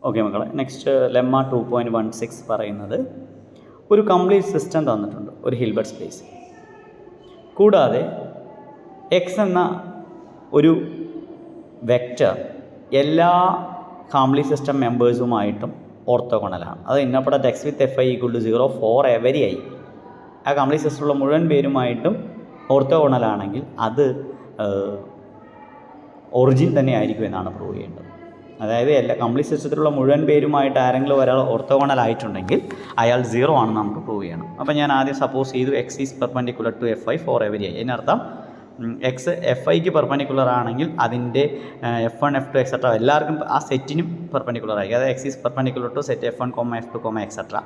Okay മക്കളെ, next lemma 2.16 പറയുന്നത് ഒരു കംപ്ലീറ്റ് സിസ്റ്റം തന്നിട്ടുണ്ട്, ഒരു ഹിൽബർട്ട് സ്പേസ്. കൂടാതെ എക്സ് എന്ന ഒരു വെക്റ്റർ എല്ലാ കംപ്ലീറ്റ് സിസ്റ്റം മെമ്പേഴ്സുമായിട്ടും ഓർത്തോഗണലാണ്. അത് ഇന്നപ്പുറത്ത് X with F I equal to 0 for every I. ആ കംപ്ലീറ്റ് സിസ്റ്റമുള്ള മുഴുവൻ പേരുമായിട്ടും ഓർത്തോഗണലാണെങ്കിൽ അത് ഒറിജിൻ തന്നെ ആയിരിക്കും എന്നാണ് പ്രൂവ് ചെയ്യേണ്ടത്. അതായത് എല്ലാ കംപ്ലീറ്റ് സിസ്റ്റത്തിലുള്ള മുഴുവൻ പേരുമായിട്ട് ആരെങ്കിലും ഒരാൾ ഓർത്തോഗണൽ ആയിട്ടുണ്ടെങ്കിൽ അയാൾ 0 ആണെന്ന് നമുക്ക് പ്രൂവ് ചെയ്യണം. അപ്പോൾ ഞാൻ ആദ്യം സപ്പോസ് ചെയ്തു X is perpendicular to F I for every I. അതിനർത്ഥം എക്സ് എഫ് ഐക്ക് പെർപെൻഡിക്കുലർ ആണെങ്കിൽ അതിൻ്റെ F1 F2 എക്സെട്ര എല്ലാവർക്കും ആ സെറ്റിനും പെർപെൻഡിക്കുലർ ആയിരിക്കും. അതായത് X is perpendicular to set F1, F2, etcetera.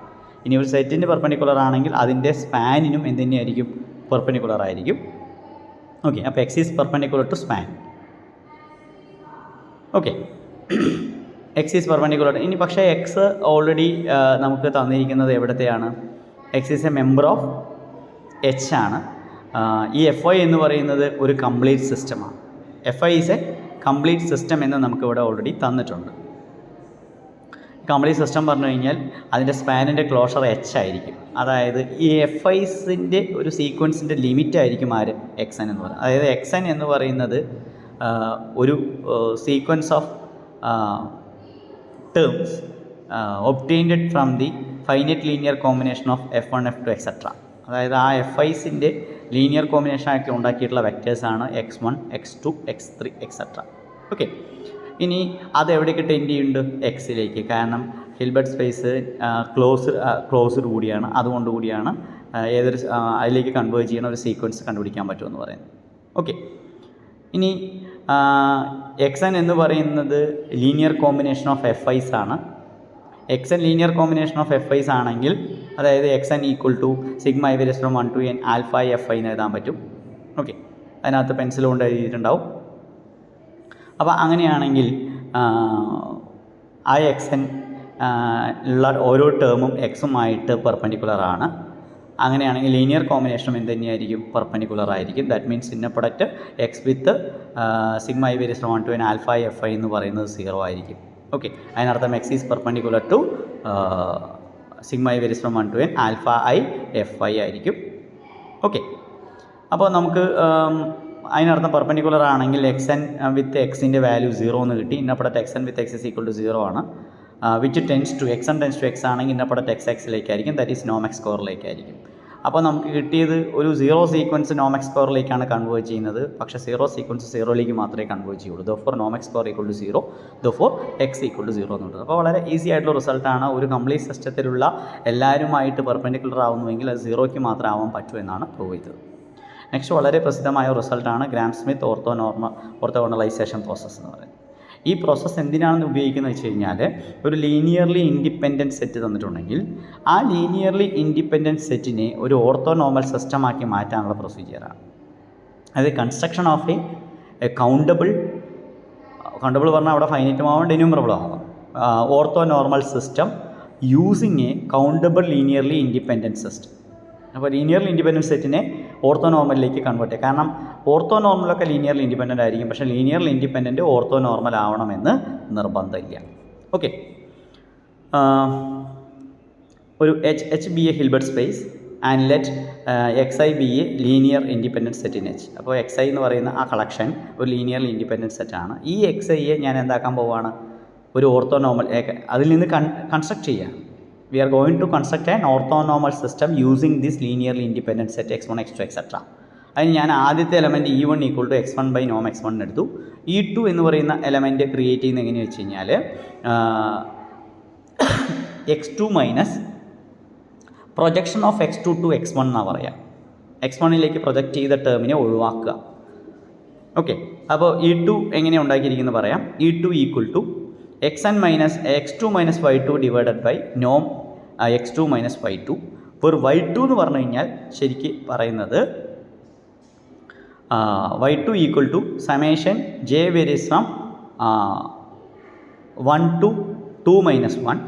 ഇനി ഒരു സെറ്റിൻ്റെ പെർപെൻഡിക്കുലർ ആണെങ്കിൽ അതിൻ്റെ സ്പാനിനും എന്ത് തന്നെയായിരിക്കും? പെർപെൻഡിക്കുലർ ആയിരിക്കും. ഓക്കെ, അപ്പോൾ X is perpendicular to span. Okay, X is perpendicular. ഇനി പക്ഷേ എക്സ് ഓൾറെഡി നമുക്ക് തന്നിരിക്കുന്നത് എവിടത്തെയാണ്? X is a member of H ആണ്. ഈ എഫ് ഐ എന്ന് പറയുന്നത് ഒരു കംപ്ലീറ്റ് സിസ്റ്റമാണ്. F I is a complete system എന്ന് നമുക്കിവിടെ ഓൾറെഡി തന്നിട്ടുണ്ട്. കംപ്ലീറ്റ് സിസ്റ്റം പറഞ്ഞു കഴിഞ്ഞാൽ അതിൻ്റെ സ്പാനിൻ്റെ ക്ലോഷർ എച്ച് ആയിരിക്കും. അതായത് ഈ എഫ് ഐസിൻ്റെ ഒരു സീക്വൻസിൻ്റെ ലിമിറ്റ് ആയിരിക്കും ആര്? എക്സ് എൻ എന്ന് പറയുന്നത്. അതായത് എക്സ് എൻ എന്ന് പറയുന്നത് ഒരു sequence of terms obtained from the finite linear combination of F1, F2, etcetera. അതായത് ആ എഫ് ഐസിൻ്റെ ലീനിയർ കോമ്പിനേഷൻ ആക്കി ഉണ്ടാക്കിയിട്ടുള്ള വെക്റ്റേഴ്സാണ് X1, X2, X3, etcetera. Okay, ഇനി അത് എവിടേക്ക് ടെൻഡ് ചെയ്യുന്നുണ്ട്? എക്സിലേക്ക്. കാരണം ഹിൽബർട്ട് സ്പേസ് ക്ലോസ്ഡ് കൂടിയാണ്. അതുകൊണ്ട് കൂടിയാണ് ഏതൊരു അതിലേക്ക് കൺവേർട്ട് ചെയ്യുന്ന ഒരു സീക്വൻസ് കണ്ടുപിടിക്കാൻ പറ്റുമെന്ന് പറയുന്നത്. ഓക്കെ, ഇനി എക്സ് എൻ എന്ന് പറയുന്നത് linear combination of F I's ആണ്. X N linear combination of F I's ആണെങ്കിൽ അതായത് X N equal to sigma I varies from 1 to n alpha F I എന്ന് എഴുതാൻ പറ്റും. ഓക്കെ, അതിനകത്ത് പെൻസിൽ കൊണ്ട് എഴുതിയിട്ടുണ്ടാവും. അപ്പോൾ അങ്ങനെയാണെങ്കിൽ ആ എക്സ് എൻ ഉള്ള ഓരോ ടേമും എക്സുമായിട്ട് പെർപെൻഡിക്കുലർ ആണ്. അങ്ങനെയാണെങ്കിൽ ലീനിയർ കോമ്പിനേഷനും എന്ത് തന്നെയായിരിക്കും? പെർപെൻഡിക്കുലർ ആയിരിക്കും. That means inner product X with sigma I varies from 1 to n alpha F I എന്ന് പറയുന്നത് 0 ആയിരിക്കും. ഓക്കെ, അതിനർത്ഥം X is perpendicular to sigma I varies from 1 to n alpha I F I ആയിരിക്കും. Okay, അപ്പോൾ നമുക്ക് അതിനർത്ഥം perpendicular ആണെങ്കിൽ X N വിത്ത് എക്സിൻ്റെ വാല്യൂ 0 എന്ന് കിട്ടി. ഇന്നപ്പുറത്ത് X N with X is equal to 0 ആണ്. Which tends to X N tends to X ആണെങ്കിൽ ഇന്നപ്പുറത്ത് എക്സ് എക്സിലേക്കായിരിക്കും. ദാറ്റ് ഈസ് നോമെക്സ് സ്കോറിലേക്കായിരിക്കും. അപ്പോൾ നമുക്ക് കിട്ടിയത് ഒരു 0 സീക്വൻസ് നോമെക്സ് സ്കോറിലേക്കാണ് കൺവേർട്ട് ചെയ്യുന്നത്. പക്ഷേ 0 സീക്വൻസ് 0ലേക്ക് മാത്രമേ കൺവേർട്ട് ചെയ്യുള്ളൂ. Therefore norm X square equal to 0, therefore X equal to 0 എന്നുള്ളത്. അപ്പോൾ വളരെ ഈസി ആയിട്ടുള്ള റിസൾട്ടാണ്. ഒരു കംപ്ലീറ്റ് സിസ്റ്റത്തിലുള്ള എല്ലാവരുമായിട്ട് പെർപെൻഡിക്കുലർ ആവുന്നുവെങ്കിൽ അത് 0ക്ക് മാത്രമേ ആവാൻ പറ്റൂ എന്നാണ് പ്രൂവ് ചെയ്തത്. നെക്സ്റ്റ് വളരെ പ്രസിദ്ധമായ റിസൾട്ടാണ് ഗ്രാം സ്മിത്ത് ഓർത്തോഗണലൈസേഷൻ പ്രോസസ്സ് എന്ന് പറയുന്നത്. ഈ പ്രോസസ്സ് എന്തിനാണെന്ന് ഉപയോഗിക്കുന്നത് വെച്ച് കഴിഞ്ഞാൽ ഒരു ലീനിയർലി ഇൻഡിപെൻഡൻറ്റ് സെറ്റ് തന്നിട്ടുണ്ടെങ്കിൽ ആ ലീനിയർലി ഇൻഡിപെൻഡൻറ്റ് സെറ്റിനെ ഒരു ഓർത്തോനോർമൽ സിസ്റ്റമാക്കി മാറ്റാനുള്ള പ്രൊസീജിയറാണ്. അത് കൺസ്ട്രക്ഷൻ ഓഫ് എ കൗണ്ടബിൾ പറഞ്ഞാൽ അവിടെ ഫൈനൈറ്റും ആവാം ഡെന്യൂമറബിളും ആവാം. Orthonormal system using A countable linearly independent system. അപ്പോൾ ലീനിയർലി ഇൻഡിപെൻഡൻറ്റ് സെറ്റിനെ ഓർത്തോനോർമലിലേക്ക് കൺവേർട്ട് ചെയ്യുക. കാരണം ഓർത്തോനോർമലൊക്കെ ലീനിയർലി ഇൻഡിപെൻഡൻ്റ് ആയിരിക്കും, പക്ഷേ ലീനിയർലി ഇൻഡിപെൻഡൻറ്റ് ഓർത്തോനോർമൽ ആവണമെന്ന് നിർബന്ധമില്ല. ഓക്കെ, ഒരു H B A Hilbert space and let X I B A linear independent set in H. അപ്പോൾ എക്സ് ഐ എന്ന് പറയുന്ന ആ കളക്ഷൻ ഒരു ലീനിയർലി ഇൻഡിപെൻഡൻറ്റ് സെറ്റാണ്. ഈ എക്സ് ഐയെ ഞാൻ എന്താക്കാൻ പോവുകയാണ്? ഒരു ഓർത്തോനോർമൽ അതിൽ നിന്ന് കൺസ്ട്രക്ട് ചെയ്യുകയാണ്. We are going to construct an orthonormal system using this linearly independent set x1, x2, etc. അതിന് ഞാൻ ആദ്യത്തെ element E1 equal to x1 by നോം x1 എടുത്തു. E2 എന്ന് പറയുന്ന എലമെൻറ്റ് ക്രിയേറ്റ് ചെയ്യുന്നത് എങ്ങനെയാണെന്ന് വെച്ച് കഴിഞ്ഞാൽ x2 minus projection of x2 to x1 എന്നാണ് പറയുക. x1ലേക്ക് പ്രൊജക്റ്റ് ചെയ്ത ടേമിനെ ഒഴിവാക്കുക. ഓക്കെ, അപ്പോൾ E2 എങ്ങനെ ഉണ്ടാക്കിയിരിക്കുന്നത് പറയാം. E2 equal to xn minus x2 minus y2 divided by നോം x2 മൈനസ് y2. ഇപ്പോൾ ഒരു y2 എന്ന് പറഞ്ഞു കഴിഞ്ഞാൽ ശരിക്ക് പറയുന്നത് y2 equal to summation j varies from 1 to 2 minus 1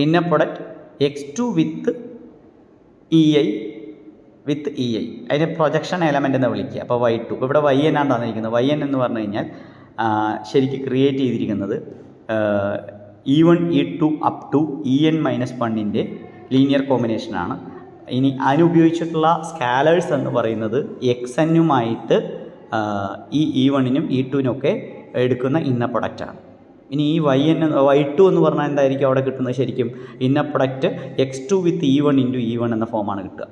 inner product x2 with EI അതിനെ പ്രൊജക്ഷൻ എലമെൻ്റ് എന്ന് വിളിക്കുക. അപ്പോൾ y2 ഇവിടെ yn ആണ് തന്നിരിക്കുന്നത്. yn എന്ന് പറഞ്ഞു കഴിഞ്ഞാൽ ശരിക്ക് ക്രിയേറ്റ് ചെയ്തിരിക്കുന്നത് E1 E2 up to En-1 linear കോമ്പിനേഷനാണ്. ഇനി അതിനുപയോഗിച്ചിട്ടുള്ള സ്കാലേഴ്സ് എന്ന് പറയുന്നത് xnയുമായിട്ട് ഈ E1നും E2നും എടുക്കുന്ന ഇന്നർ പ്രൊഡക്റ്റാണ്. ഇനി ഈ y2 എന്ന് പറഞ്ഞാൽ എന്തായിരിക്കും അവിടെ കിട്ടുന്നത്? ശരിക്കും inner product x2 with E1 into E1 എന്ന ഫോമാണ് കിട്ടുക.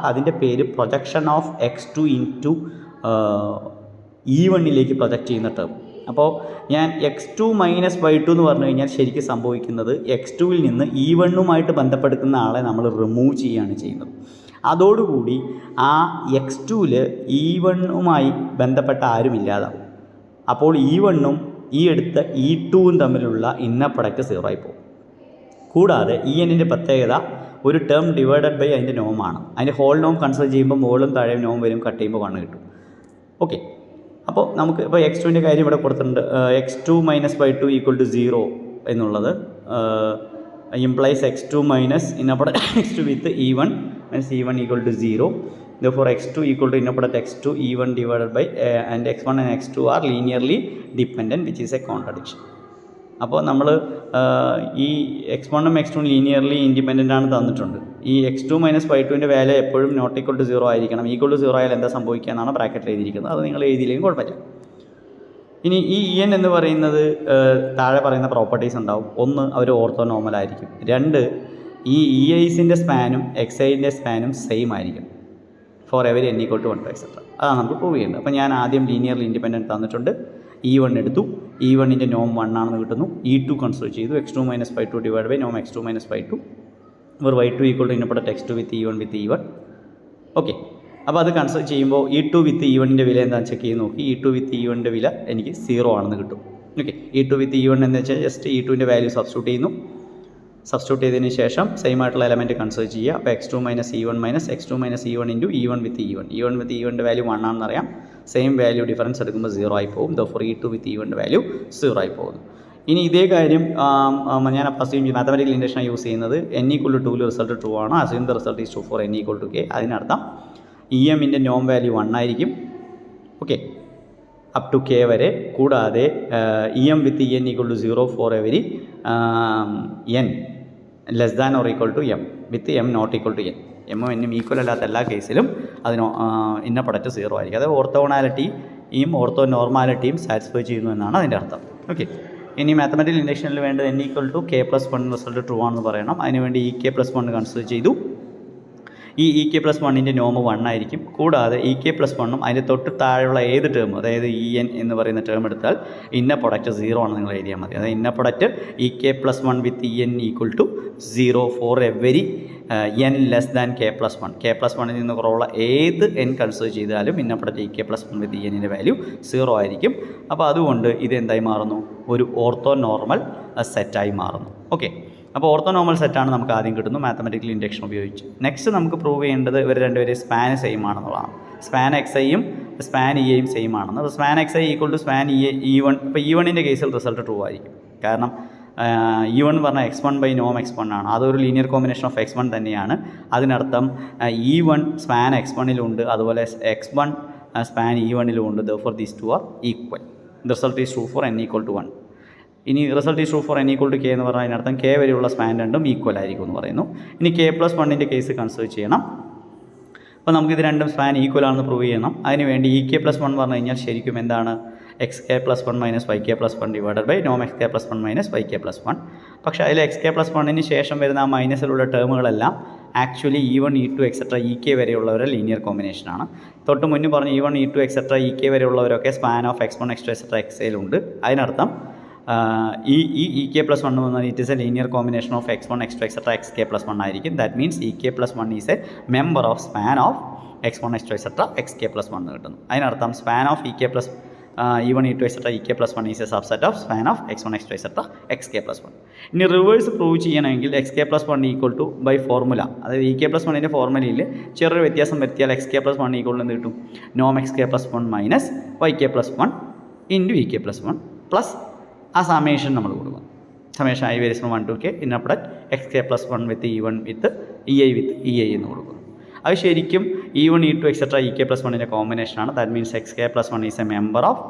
അതിൻ്റെ പേര് പ്രൊജക്ഷൻ ഓഫ് x2 ഇൻറ്റു E1ലേക്ക് പ്രൊജക്റ്റ് ചെയ്യുന്ന ടേം. അപ്പോൾ ഞാൻ x2 മൈനസ് y2 എന്ന് പറഞ്ഞു കഴിഞ്ഞാൽ ശരിക്കും സംഭവിക്കുന്നത് x2വിൽ നിന്ന് E1നുമായിട്ട് ബന്ധപ്പെടുത്തുന്ന ആളെ നമ്മൾ റിമൂവ് ചെയ്യുകയാണ് ചെയ്യുന്നത്. അതോടുകൂടി ആ x2വിൽ E1നുമായി ബന്ധപ്പെട്ട ആരും ഇല്ലാതാവും. അപ്പോൾ E1നും ഈ എടുത്ത E2വും തമ്മിലുള്ള ഇന്നർ പ്രൊഡക്റ്റ് 0 ആയി പോകും. കൂടാതെ En-ൻ്റെ പ്രത്യേകത ഒരു ടേം ഡിവൈഡഡ് ബൈ അതിൻ്റെ നോമാണ്. അതിൻ്റെ ഹോൾ നോം കൺസിഡർ ചെയ്യുമ്പോൾ മുകളിലും താഴെയും നോം വരും, കട്ട് ചെയ്യുമ്പോൾ 1 കിട്ടും. ഓക്കെ, അപ്പോൾ നമുക്ക് ഇപ്പോൾ x2ൻ്റെ കാര്യം ഇവിടെ കൊടുത്തിട്ടുണ്ട്. x2 minus y2 equal to 0 എന്നുള്ളത് implies x2 minus inner product x2 with E1 minus E1 equal to 0. Therefore x2 equal to inner product x2 E1 divided by and x1 and x2 are linearly dependent, which is a contradiction. അപ്പോൾ നമ്മൾ ഈ x1ഉം x2ഉം linearly independent ആണ് തന്നിട്ടുണ്ട്. ഈ x2 minus y2ൻ്റെ value എപ്പോഴും not equal to 0 ആയിരിക്കണം. Equal to 0 ആയാൽ എന്താ സംഭവിക്കുക എന്നാണ് ബ്രാക്കറ്റിൽ എഴുതിയിരിക്കുന്നത്. അത് നിങ്ങൾ എഴുതിയില്ലെങ്കിൽ കുഴപ്പമില്ല. ഇനി ഈ En എന്ന് പറയുന്നത് താഴെ പറയുന്ന പ്രോപ്പർട്ടീസ് ഉണ്ടാവും. ഒന്ന്, അവർ ഓർത്തോനോർമൽ ആയിരിക്കും. രണ്ട്, ഈ EIസിൻ്റെ സ്പാനും XIൻ്റെ സ്പാനും സെയിം ആയിരിക്കും for every n equal to 1 etcetera. അതാണ് നമുക്ക് പ്രൂവ് ചെയ്യേണ്ടത്. അപ്പോൾ ഞാൻ ആദ്യം ലീനിയർലി ഇൻഡിപെൻഡൻറ്റ് തന്നിട്ടുണ്ട്. E1 എടുത്തു, E1ൻ്റെ നോം 1 ആണെന്ന് കിട്ടുന്നു. E2 കൺസിഡർ ചെയ്തു, x2 minus y2 divide by നോം x2 മൈനസ് y2 ഇവർ y2 equal to inner product x2 with E1 with E1. Okay, അപ്പോൾ അത് കൺസിഡർ ചെയ്യുമ്പോൾ E2 വിത്ത് E1ൻ്റെ വില എന്താണെന്ന് ചെക്ക് ചെയ്ത് നോക്കി. E2 വിത്ത് E1ൻ്റെ വില എനിക്ക് 0 ആണെന്ന് കിട്ടും. ഓക്കെ, E2 വിത്ത് E1 എന്ന് വെച്ചാൽ ജസ്റ്റ് E2ൻ്റെ വാല്യൂ സബ്സ്റ്റിറ്റ്യൂട്ട് ചെയ്യുന്നു. സബ്സ്റ്റിറ്റ്യൂട്ട് ചെയ്തതിന് ശേഷം സെയിം ആയിട്ടുള്ള എലമെൻറ്റ് കൺസിഡർ ചെയ്യുക. അപ്പോൾ x2 minus E1 minus x2 minus E1 into E1 with E1. E1 with E1ൻ്റെ value 1 ആണെന്ന് അറിയാം. സെയിം വാല്യൂ ഡിഫറൻസ് എടുക്കുമ്പോൾ 0 ആയി പോകും. Therefore E2 വിത്ത് E1ൻ്റെ വാല്യൂ 0 ആയി പോകുന്നു. ഇനി ഇതേ കാര്യം ഞാൻ അസ്യൂം ചെയ്യും മാത്തമാറ്റിക്കൽ ഇൻഡക്ഷൻ യൂസ് ചെയ്യുന്നത് n equal to 2 result true ആണ്. Assume the result is true for n equal to k. അതിനർത്ഥം EMൻ്റെ നോം വാല്യൂ 1 ആയിരിക്കും. ഓക്കെ, അപ് ടു k വരെ. കൂടാതെ EM with EN equal to 0 for every n less than or equal to m with m not equal to n. എമ്മും എന്നും equal അല്ലാത്ത എല്ലാ കേസിലും അതിന് ഇന്നർ പ്രൊഡക്റ്റ് 0 ആയിരിക്കും. അത് ഓർത്തോഗണാലിറ്റിയും ഓർത്തോ നോർമാലിറ്റിയും സാറ്റിസ്ഫൈ ചെയ്യുന്നു എന്നാണ് അതിൻ്റെ അർത്ഥം. ഓക്കെ, ഇനി മാത്തമാറ്റിക്കൽ ഇൻഡക്ഷനിൽ വേണ്ടത് n equal to k plus 1 result true ആണെന്ന് പറയണം. അതിനുവേണ്ടി EK പ്ലസ് 1 കൺസിഡർ ചെയ്തു. ഈ EK പ്ലസ് 1ൻ്റെ നോം 1 ആയിരിക്കും. കൂടാതെ EK പ്ലസ് 1ഉം അതിൻ്റെ തൊട്ട് താഴെയുള്ള ഏത് ടേം, അതായത് En എന്ന് പറയുന്ന ടേം എടുത്താൽ ഇന്നർ പ്രൊഡക്റ്റ് 0 ആണ് നിങ്ങൾ എഴുതിയാൽ മതി. അതായത് inner product EK plus 1 with En equal to 0 for every n less than k plus 1. k plus 1ൽ നിന്ന് കുറവുള്ള ഏത് n കൺസിഡർ ചെയ്താലും inner product EK plus 1 with Enൻ്റെ വാല്യൂ 0 ആയിരിക്കും. അപ്പോൾ അതുകൊണ്ട് ഇത് എന്തായി മാറുന്നു? ഒരു ഓർത്തോ നോർമൽ സെറ്റായി മാറുന്നു. ഓക്കെ, അപ്പോൾ ഓർത്തോനോർമൽ സെറ്റാണ് നമുക്ക് ആദ്യം കിട്ടുന്നു മാത്തമാറ്റിക്കൽ ഇൻഡക്ഷൻ ഉപയോഗിച്ച്. നെക്സ്റ്റ് നമുക്ക് പ്രൂവ് ചെയ്യേണ്ടത് ഇവർ രണ്ടുപേരും സ്പാൻ സെയിം ആണെന്നുള്ളതാണ്. സ്പാൻ XIയും സ്പാൻ EAയും സെയിം ആണെന്ന്. അപ്പോൾ span XI equal to span E1. ഇപ്പോൾ E1ൻ്റെ കേസിൽ റിസൾട്ട് ട്രൂ ആയിരിക്കും. കാരണം E1 എന്ന് പറഞ്ഞാൽ x1 ബൈ നോം x1 ആണ്. അതൊരു ലീനിയർ കോമ്പിനേഷൻ ഓഫ് x1 തന്നെയാണ്. അതിനർത്ഥം E1 സ്പാൻ x1ലുണ്ട്, അതുപോലെ x1 സ്പാൻ E1ലും ഉണ്ട്. Therefore these two are equal. The result is true for n equal to 1. ഇനി result is true for n equal to k എന്ന് പറഞ്ഞാൽ അതിനർത്ഥം k വരെയുള്ള സ്പാൻ രണ്ടും ഈക്വൽ ആയിരിക്കും എന്ന് പറയുന്നു. ഇനി k പ്ലസ് 1ൻ്റെ കേസ് കൺസിഡർ ചെയ്യണം. അപ്പോൾ നമുക്കിത് രണ്ടും സ്പാൻ ഈക്വൽ ആണെന്ന് പ്രൂവ് ചെയ്യണം. അതിനുവേണ്ടി EK പ്ലസ് 1 പറഞ്ഞു കഴിഞ്ഞാൽ ശരിക്കും എന്താണ്? XK plus 1 minus YK plus 1 divided by നോം XK plus 1 minus YK plus 1. പക്ഷേ അതിൽ XK പ്ലസ് 1ന് ശേഷം വരുന്ന ആ മൈനസിലുള്ള ടേമുകളെല്ലാം actually E1 E2 etcetera EK വരെയുള്ളവരെ ലീനിയർ കോമ്പിനേഷനാണ്. തൊട്ട് മുന്നേ പറഞ്ഞ് E1 E2 എക്സെട്ര EK വരെയുള്ളവരൊക്കെ span of x1 x2 etcetera XAയിലുണ്ട്. അതിനർത്ഥം EK പ്ലസ് 1 എന്ന് പറഞ്ഞാൽ it is a linear combination of x1 x2 etcetera XK plus 1 ആയിരിക്കും. That means EK plus 1 is a member of span of x1 x2 etcetera XK plus 1 കിട്ടുന്നു. അതിനർത്ഥം span of EK plus E1 E2 etcetera EK plus 1 is a subset of span of x1 x2 etcetera XK plus 1. ഇനി reverse prove ചെയ്യണമെങ്കിൽ XK plus 1 equal to by formula, അതായത് EK പ്ലസ് 1ൻ്റെ ഫോർമുലയിൽ ചെറിയൊരു വ്യത്യാസം വരുത്തിയാൽ XK പ്ലസ് 1 ഈക്വൽ എന്ന് കിട്ടും നോം XK plus 1 minus YK plus 1 into EK plus 1 plus ആ സമേഷൻ നമ്മൾ കൊടുക്കും. Summation I various from 1 to k inner product XK plus 1 with E1 with EI with EI എന്ന് കൊടുക്കുന്നു. അത് ശരിക്കും E1 E2 എക്സെട്ര EK പ്ലസ് 1ൻ്റെ കോമ്പിനേഷനാണ്. That means XK plus 1 is a member of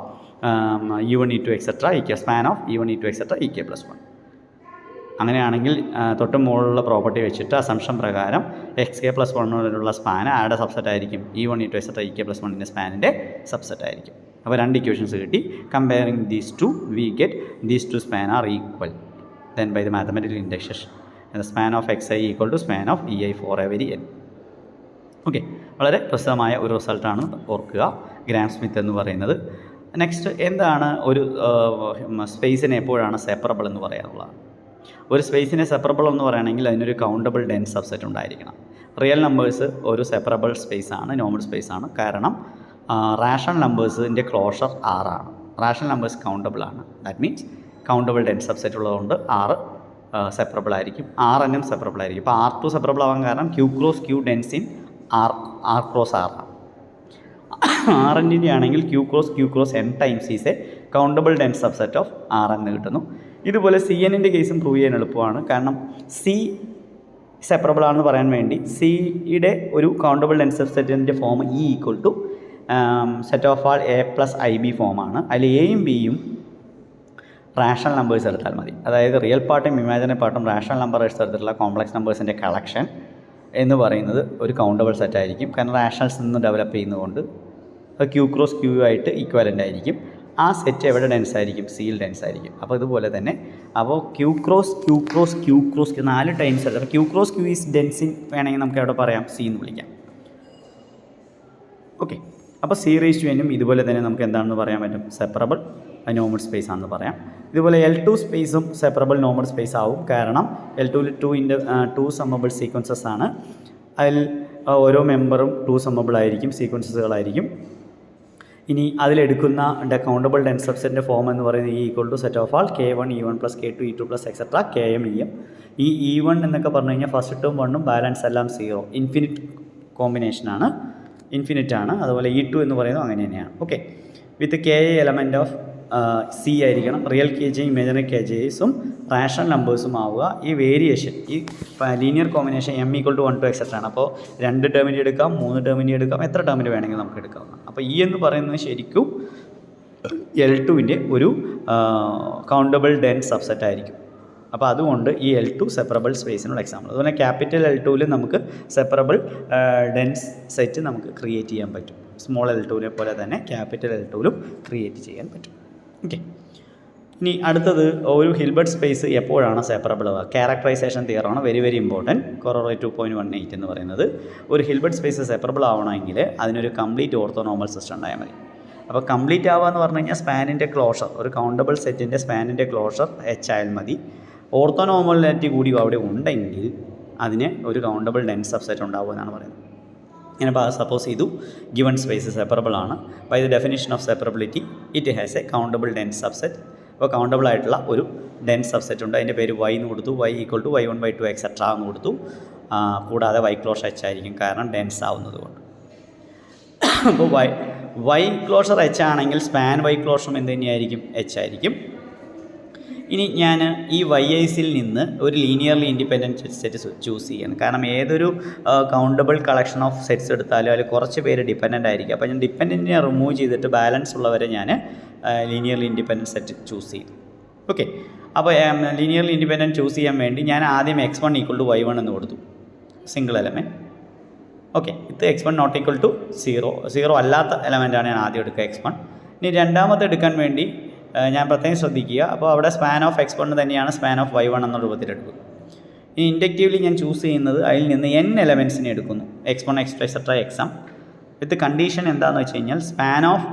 E1 E2 etcetera EK span of E1 E2 etcetera EK plus 1. അങ്ങനെയാണെങ്കിൽ തൊട്ട് മുകളിലുള്ള property വെച്ചിട്ട് അസംഷൻ പ്രകാരം എക്സ് കെ പ്ലസ് 1 വരെയുള്ള സ്പാൻ ആരുടെ സബ്സെറ്റ് ആയിരിക്കും? E1 E2 etcetera E K plus 1ൻ്റെ സ്പാനിൻ്റെ സബ്സെറ്റ് ആയിരിക്കും. അപ്പോൾ 2 ഇക്വേഷൻസ് കിട്ടി. Comparing these two we get these two span are equal. Then by the mathematical induction span of X I equal to span of EI for every n. Okay, വളരെ പ്രസിദ്ധമായ ഒരു റിസൾട്ടാണ്, ഓർക്കുക, ഗ്രാം സ്മിത്ത് എന്ന് പറയുന്നത്. Next, എന്താണ് ഒരു സ്പേസിനെ എപ്പോഴാണ് സെപ്പറബിൾ എന്ന് പറയാറുള്ളത്? ഒരു സ്പേസിനെ സെപ്പറബിൾ എന്ന് പറയുകയാണെങ്കിൽ അതിനൊരു കൗണ്ടബിൾ ഡെൻസ് സബ്സെറ്റ് ഉണ്ടായിരിക്കണം. റിയൽ നമ്പേഴ്സ് ഒരു സെപ്പറബിൾ സ്പേസാണ്, നോർമൽ സ്പേസാണ്. കാരണം റാഷണൽ നമ്പേഴ്സിൻ്റെ ക്ലോഷർ 6 ആണ്. റാഷണൽ നമ്പേഴ്സ് കൗണ്ടബിൾ ആണ്. That means countable dense subset ഉള്ളതുകൊണ്ട് 6 സെപ്പറബിൾ ആയിരിക്കും. 6 സെപ്പറബിൾ ആയിരിക്കും. ഇപ്പോൾ R2 സെപ്പറബിൾ ആവാൻ കാരണം Q cross Q dense in R cross R ആണ്. Rൻ്റെ ആണെങ്കിൽ Q cross N times is A countable dense subset of R എന്ന് കിട്ടുന്നു. ഇതുപോലെ CNൻ്റെ കേസും പ്രൂവ് ചെയ്യാൻ എളുപ്പമാണ്. കാരണം C സെപ്പറബിൾ ആണെന്ന് പറയാൻ വേണ്ടി സിയുടെ ഒരു കൗണ്ടബിൾ ഡെൻസ് സബ്സെറ്റിൻ്റെ form E equal to set of all A plus IB ഫോമാണ്. അതിൽ എയും ബിയും റാഷണൽ നമ്പേഴ്സ് എടുത്താൽ മതി. അതായത് റിയൽ പാർട്ടും ഇമാജിനറി പാർട്ടും റാഷണൽ നമ്പേഴ്സ് എടുത്തിട്ടുള്ള കോംപ്ലക്സ് നമ്പേഴ്സിൻ്റെ കളക്ഷൻ എന്ന് പറയുന്നത് ഒരു കൗണ്ടബിൾ സെറ്റ് ആയിരിക്കും. കാരണം റാഷണൽസ് നിന്ന് ഡെവലപ്പ് ചെയ്യുന്നതുകൊണ്ട് Q ക്രോസ് Q ആയിട്ട് ഈക്വലൻ്റ് ആയിരിക്കും. ആ സെറ്റ് എവിടെ ഡെൻസ് ആയിരിക്കും? സിയിൽ ഡെൻസ് ആയിരിക്കും. അപ്പോൾ ഇതുപോലെ തന്നെ അപ്പോൾ Q ക്രോസ് 4 ടൈംസ് എടുത്ത് അപ്പോൾ Q ക്രോസ് Q ഈസ് ഡെൻസിൻ വേണമെങ്കിൽ നമുക്ക് എവിടെ പറയാം? സി എന്ന് വിളിക്കാം. ഓക്കെ, അപ്പോൾ C/N ഇതുപോലെ തന്നെ നമുക്ക് എന്താണെന്ന് പറയാൻ പറ്റും? സെപ്പറബിൾ നോർമൽ സ്പേസ് ആണെന്ന് പറയാം. ഇതുപോലെ L2 സ്പേസും സെപ്പറബിൾ നോർമൽ സ്പേസ് ആവും. കാരണം L2ൽ 2 സമ്മബിൾ സീക്വൻസസ് ആണ്. അതിൽ ഓരോ മെമ്പറും 2 സമ്മബിൾ ആയിരിക്കും, സീക്വൻസസുകളായിരിക്കും. ഇനി അതിലെടുക്കുന്ന കൗണ്ടബിൾ ഡെൻസ് സബ്സെറ്റിൻ്റെ ഫോം എന്ന് പറയുന്നത് E equal to set of all K1 E1 plus K2 E2 plus etcetera KM EM. ഈ E1 എന്നൊക്കെ പറഞ്ഞു കഴിഞ്ഞാൽ ഫസ്റ്റ് ടേം 1ഉം ബാലൻസ് എല്ലാം 0, ഇൻഫിനിറ്റ് കോമ്പിനേഷനാണ്, ഇൻഫിനിറ്റ് ആണ്. അതുപോലെ E2 എന്ന് പറയുന്നത് അങ്ങനെ തന്നെയാണ്. Okay, with K element of C ആയിരിക്കണം. റിയൽ KJ ഇമേജിനറി KJസും റാഷണൽ നമ്പേഴ്സും ആവുക. ഈ വേരിയേഷൻ, ഈ linear combination M equal to 1 to etc ആണ്. അപ്പോൾ 2 ടേമിൻ്റെ എടുക്കാം, 3 ടേമിൻ്റെ എടുക്കാം, എത്ര ടേമിൻ്റെ വേണമെങ്കിൽ നമുക്ക് എടുക്കാവുന്നതാണ്. അപ്പോൾ E എന്ന് പറയുന്നത് ശരിക്കും L2ൻ്റെ ഒരു കൗണ്ടബിൾ ഡെൻസ് സബ്സെറ്റ് ആയിരിക്കും. അപ്പോൾ അതുകൊണ്ട് ഈ L2 സെപ്പറബിൾ സ്പേസിനുള്ള എക്സാമ്പിൾ. അതുപോലെ ക്യാപിറ്റൽ L2ൽ നമുക്ക് സെപ്പറബിൾ ഡെൻസ് സെറ്റ് നമുക്ക് ക്രിയേറ്റ് ചെയ്യാൻ പറ്റും. സ്മോൾ L2നെ പോലെ തന്നെ ക്യാപിറ്റൽ L2ലും ക്രിയേറ്റ് ചെയ്യാൻ പറ്റും. ഓക്കെ, ഇനി അടുത്തത് ഒരു ഹിൽബർട്ട് സ്പേസ് എപ്പോഴാണ് സെപ്പറബിൾ ആവുക? ക്യാരക്ടറൈസേഷൻ തിയറമാണ് വെരി വെരി ഇമ്പോർട്ടൻറ്റ്. കൊറോളറി 2.18 എന്ന് പറയുന്നത് ഒരു ഹിൽബർട്ട് സ്പേസ് സെപ്പറബിൾ ആവണമെങ്കിൽ അതിനൊരു കംപ്ലീറ്റ് ഓർത്തോനോർമൽ സിസ്റ്റം ഉണ്ടായാൽ മതി. അപ്പോൾ കംപ്ലീറ്റ് ആവുക എന്ന് പറഞ്ഞു കഴിഞ്ഞാൽ സ്പാനിൻ്റെ ക്ലോഷർ, ഒരു കൗണ്ടബിൾ സെറ്റിൻ്റെ സ്പാനിൻ്റെ ക്ലോഷർ H ആയാൽ മതി. ഓർത്തോനോർമാലിറ്റി കൂടി അവിടെ ഉണ്ടെങ്കിൽ അതിന് ഒരു കൗണ്ടബിൾ ഡെൻസ് സബ്സെറ്റ് ഉണ്ടാവും എന്നാണ് പറയുന്നത്. ഇങ്ങനെ സപ്പോസ് ചെയ്തു ഗിവൺ സ്പേസ് സെപ്പറബിൾ ആണ്. By the definition of separability it has a countable dense subset. അപ്പോൾ കൗണ്ടബിൾ ആയിട്ടുള്ള ഒരു ഡെൻസ് സബ്സെറ്റ് ഉണ്ട്. അതിൻ്റെ പേര് Y എന്ന് കൊടുത്തു. Y equal to Y1/2 etcetera എന്ന് കൊടുത്തു. കൂടാതെ Y ക്ലോഷർ H ആയിരിക്കും, കാരണം ഡെൻസ് ആവുന്നത് കൊണ്ട്. അപ്പോൾ Y ക്ലോഷർ H ആണെങ്കിൽ സ്പാൻ Y ക്ലോഷറും എന്ത് തന്നെയായിരിക്കും? H ആയിരിക്കും. ഇനി ഞാൻ ഈ YIസിൽ നിന്ന് ഒരു ലീനിയർലി ഇൻഡിപെൻഡൻറ്റ് സെറ്റ് ചൂസ് ചെയ്യണം. കാരണം ഏതൊരു കൗണ്ടബിൾ കളക്ഷൻ ഓഫ് സെറ്റ്സ് എടുത്താലും അതിൽ കുറച്ച് പേര് ഡിപ്പെൻഡൻ്റ് ആയിരിക്കും. അപ്പോൾ ഞാൻ ഡിപ്പെൻഡൻറ്റിനെ റിമൂവ് ചെയ്തിട്ട് ബാലൻസ് ഉള്ളവരെ ഞാൻ ലീനിയർലി ഇൻഡിപെൻഡൻറ്റ് സെറ്റ് ചൂസ് ചെയ്തു. ഓക്കെ, അപ്പോൾ ലീനിയർലി ഇൻഡിപെൻഡൻറ്റ് ചൂസ് ചെയ്യാൻ വേണ്ടി ഞാൻ ആദ്യം X1 ഈക്വൽ ടു Y1 എന്ന് കൊടുത്തു, സിംഗിൾ എലമെൻറ്റ്. ഓക്കെ, ഇത് X1 നോട്ട് ഈക്വൽ ടു 0 അല്ലാത്ത എലമെൻറ്റാണ് ഞാൻ ആദ്യം എടുക്കുക X1. ഇനി രണ്ടാമത്തെ എടുക്കാൻ വേണ്ടി ഞാൻ പ്രത്യേകം ശ്രദ്ധിക്കുക. അപ്പോൾ അവിടെ സ്പാൻ ഓഫ് X1 തന്നെയാണ് സ്പാൻ ഓഫ് Y1 എന്ന രൂപത്തിലെടുക്കും. ഈ ഇൻഡക്റ്റീവ്ലി ഞാൻ ചൂസ് ചെയ്യുന്നത് അതിൽ നിന്ന് N എലമെൻസിനെ എടുക്കുന്നു, X1 X2 എക്സെട്ര Xm. വിത്ത് കണ്ടീഷൻ എന്താണെന്ന് വെച്ച് കഴിഞ്ഞാൽ span of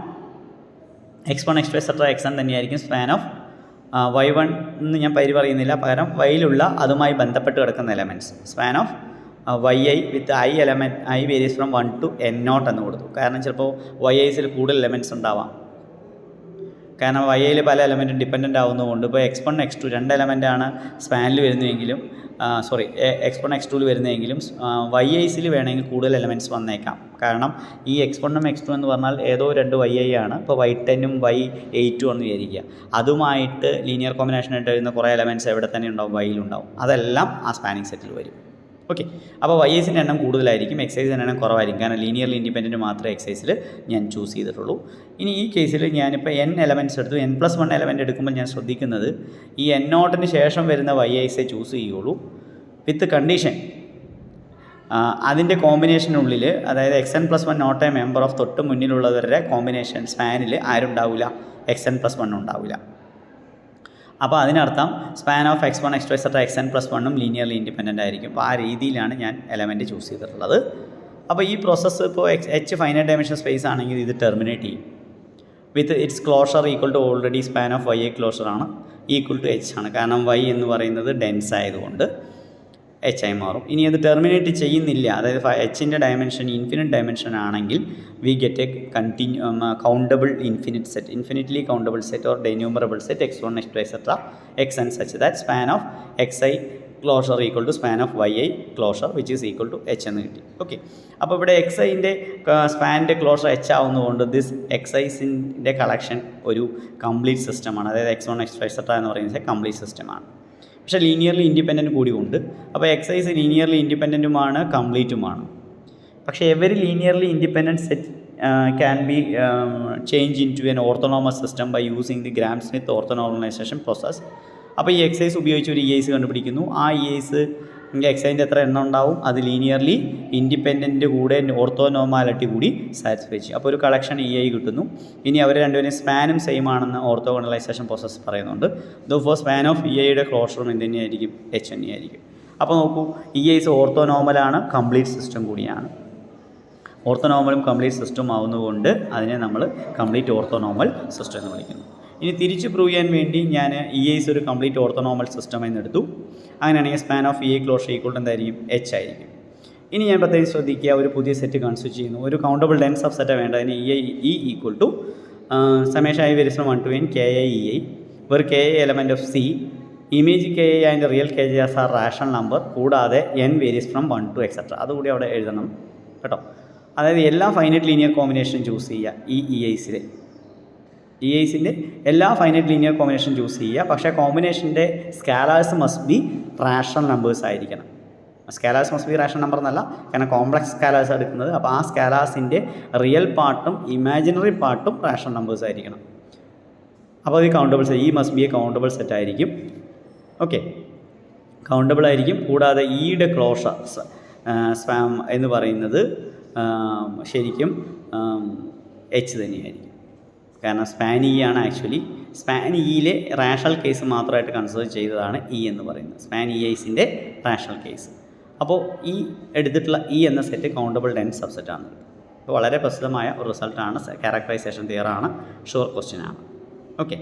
X1 X2 etcetera Xm തന്നെയായിരിക്കും സ്പാൻ ഓഫ് Y1 എന്ന് ഞാൻ പേര് പറയുന്നില്ല, പകരം Yയിലുള്ള അതുമായി ബന്ധപ്പെട്ട് കിടക്കുന്ന elements. Span of YI with I element I varies from 1 to N0 എന്ന് കൊടുത്തു. കാരണം ചിലപ്പോൾ YIസിൽ കൂടുതൽ എലമെൻറ്റ്സ് ഉണ്ടാവാം. കാരണം YIയിൽ പല എലമെൻറ്റും ഡിപ്പെൻഡൻ്റ് ആവുന്നതുകൊണ്ട് ഇപ്പോൾ X1 X2 2 എലമെൻറ്റാണ് സ്പാനിൽ വരുന്നതെങ്കിലും X1 X2ൽ വരുന്നതെങ്കിലും YIസിൽ വേണമെങ്കിൽ കൂടുതൽ എലമെൻറ്റ്സ് വന്നേക്കാം. കാരണം ഈ X1ഉം X2 എന്ന് പറഞ്ഞാൽ ഏതോ 2 YI ആണ്. ഇപ്പോൾ Y10ഉം Y8ഉം എന്ന് വിചാരിക്കുക. അതുമായിട്ട് ലീനിയർ കോമ്പിനേഷനായിട്ട് വരുന്ന കുറേ എലമെൻറ്റ്സ് എവിടെ തന്നെ ഉണ്ടാവും? Yയിലുണ്ടാവും. അതെല്ലാം ആ സ്പാനിങ് സെറ്റിൽ വരും. ഓക്കെ. അപ്പോൾ YIസിൻ്റെ എണ്ണം കൂടുതലായിരിക്കും, XIസിൻ്റെ എണ്ണം കുറവായിരിക്കും. കാരണം ലീനിയർലി ഇൻഡിപെൻഡൻറ്റ് മാത്രമേ XIസിൽ ഞാൻ ചൂസ് ചെയ്തിട്ടുള്ളൂ. ഇനി ഈ കേസിൽ ഞാനിപ്പോൾ n എലമെൻറ്റ്സ് എടുത്തു. n+1 എലമെൻറ്റ് എടുക്കുമ്പോൾ ഞാൻ ശ്രദ്ധിക്കുന്നത് ഈ n0ന് ശേഷം വരുന്ന YIസെ ചൂസ് ചെയ്യുള്ളൂ വിത്ത് കണ്ടീഷൻ അതിൻ്റെ കോമ്പിനേഷനുള്ളിൽ, അതായത് xn+1 not A member of തൊട്ട് മുന്നിലുള്ളവരുടെ കോമ്പിനേഷൻ സ്പാനിൽ ആരുണ്ടാവില്ല, xn+1 ഉണ്ടാവില്ല. അപ്പോൾ അതിനർത്ഥം span of x1 x2 etc. xn+1 linearly independent ആയിരിക്കും. അപ്പോൾ ആ രീതിയിലാണ് ഞാൻ എലമെൻറ്റ് ചൂസ് ചെയ്തിട്ടുള്ളത്. അപ്പോൾ ഈ പ്രോസസ്സ് ഇപ്പോൾ H ഫൈനൈറ്റ് ഡയമെൻഷൻ സ്പേസ് ആണെങ്കിൽ ഇത് ടെർമിനേറ്റ് ചെയ്യും with its closure equal to already span of YI closure ആണ്, ഈക്വൽ ടു H ആണ്. കാരണം Y എന്ന് പറയുന്നത് ഡെൻസ് ആയതുകൊണ്ട് H ആയി മാറും. ഇനി അത് ടെർമിനേറ്റ് ചെയ്യുന്നില്ല, അതായത് Hൻ്റെ ഡയമെൻഷൻ ഇൻഫിനിറ്റ് ഡയമെൻഷൻ ആണെങ്കിൽ we get a countable infinite set, infinitely countable set or denumerable set x1 x2 etc. xn such that span of XI closure equal to span of YI closure which is equal to H എന്ന് കിട്ടി. ഓക്കെ. അപ്പോൾ ഇവിടെ XIൻ്റെ സ്പാനിൻ്റെ closure H ആവുന്നതുകൊണ്ട് this XIസിൻ്റെ collection ഒരു കംപ്ലീറ്റ് സിസ്റ്റമാണ്, അതായത് x1 x2 etc. എന്ന് പറയുന്നത് കംപ്ലീറ്റ് സിസ്റ്റമാണ്. പക്ഷേ ലീനിയർലി ഇൻഡിപെൻഡൻറ്റ് കൂടി ഉണ്ട്. അപ്പോൾ XIസ് ലീനിയർലി ഇൻഡിപെൻഡൻറ്റുമാണ്, കംപ്ലീറ്റുമാണ്. പക്ഷേ every linearly independent set can be change into an orthonormal system by using the Gram Schmidt orthonormalization process. അപ്പോൾ ഈ XIസ് ഉപയോഗിച്ച് ഒരു EIസ് കണ്ടുപിടിക്കുന്നു. ആ EIസ് XIൻ്റെ എത്ര എണ്ണം ഉണ്ടാവും, അത് ലീനിയർലി ഇൻഡിപെൻഡൻറ്റ് കൂടെ ഓർത്തോനോമാലിറ്റി കൂടി സാറ്റിസ്ഫൈ ചെയ്യും. അപ്പോൾ ഒരു കളക്ഷൻ EI കിട്ടുന്നു. ഇനി അവർ രണ്ടുപേരും സ്പാനും സെയിം ആണെന്ന് ഓർത്തോഗണലൈസേഷൻ പ്രോസസ്സ് പറയുന്നുണ്ട്. ഫോർ സ്പാൻ ഓഫ് EIയുടെ ക്ലോഷറും എന്ത് തന്നെയായിരിക്കും, H തന്നെയായിരിക്കും. അപ്പോൾ നോക്കൂ, EIസ് ഓർത്തോനോമലാണ്, കംപ്ലീറ്റ് സിസ്റ്റം കൂടിയാണ്. ഓർത്തോനോമലും കംപ്ലീറ്റ് സിസ്റ്റം ആവുന്നതുകൊണ്ട് അതിനെ നമ്മൾ കംപ്ലീറ്റ് ഓർത്തോനോമൽ സിസ്റ്റം എന്ന് വിളിക്കുന്നു. ഇനി തിരിച്ച് പ്രൂവ് ചെയ്യാൻ വേണ്ടി ഞാൻ EIസ് ഒരു കംപ്ലീറ്റ് ഓർത്തോനോമൽ സിസ്റ്റം എന്നെടുത്തു. അങ്ങനെയാണെങ്കിൽ span of EI closure equal to എന്തായിരിക്കും, H ആയിരിക്കും. ഇനി ഞാൻ പ്രത്യേകം ശ്രദ്ധിക്കുക, ഒരു പുതിയ സെറ്റ് കൺസിഡർ ചെയ്യുന്നു. ഒരു കൗണ്ടബിൾ ഡെൻസ് ഓഫ് സെറ്റ് വേണ്ട. അതിന് E equal to summation I varies from 1 to n KI where KI element of C image KI and real KJs are rational number, കൂടാതെ n varies from 1 to etc. അതുകൂടി അവിടെ എഴുതണം കേട്ടോ. അതായത് എല്ലാ finite linear കോമ്പിനേഷനും ചൂസ് ചെയ്യുക. EIസിൻ്റെ എല്ലാ ഫൈനൈറ്റ് ലീനിയർ കോമ്പിനേഷൻ ചൂസ് ചെയ്യുക. പക്ഷേ കോമ്പിനേഷൻ്റെ സ്കാലേഴ്സ് മസ്റ്റ് ബി റാഷണൽ നമ്പേഴ്സ് ആയിരിക്കണം. സ്കാലേഴ്സ് മസ്റ്റ് ബി റാഷണൽ നമ്പർ എന്നല്ല, കാരണം കോംപ്ലക്സ് സ്കാലേഴ്സ് എടുക്കുന്നത്. അപ്പോൾ ആ സ്കാലേഴ്സിൻ്റെ റിയൽ പാർട്ടും ഇമാജിനറി പാർട്ടും റാഷണൽ നമ്പേഴ്സ് ആയിരിക്കണം. അപ്പോൾ ഈ countable set E must be A countable set ആയിരിക്കും. ഓക്കെ, കൗണ്ടബിൾ ആയിരിക്കും. കൂടാതെ ഈയുടെ ക്ലോഷർ സ്പാം എന്ന് പറയുന്നത് ശരിക്കും H തന്നെയായിരിക്കും. കാരണം സ്പാൻ E ആണ് ആക്ച്വലി. സ്പാൻ Eയിലെ റാഷണൽ കേസ് മാത്രമായിട്ട് കൺസിഡർ ചെയ്തതാണ് E എന്ന് പറയുന്നത്, സ്പാൻ EIസിൻ്റെ റാഷണൽ കേസ്. അപ്പോൾ ഈ എടുത്തിട്ടുള്ള E എന്ന സെറ്റ് കൗണ്ടബിൾ ഡെൻസ് സബ്സെറ്റാണ്. അപ്പോൾ വളരെ പ്രസിദ്ധമായ ഒരു റിസൾട്ടാണ്, ക്യാരക്ടറൈസേഷൻ തിയറാണ്, ഷുവർ ക്വസ്റ്റ്യൻ ആണ്. ഓക്കെ.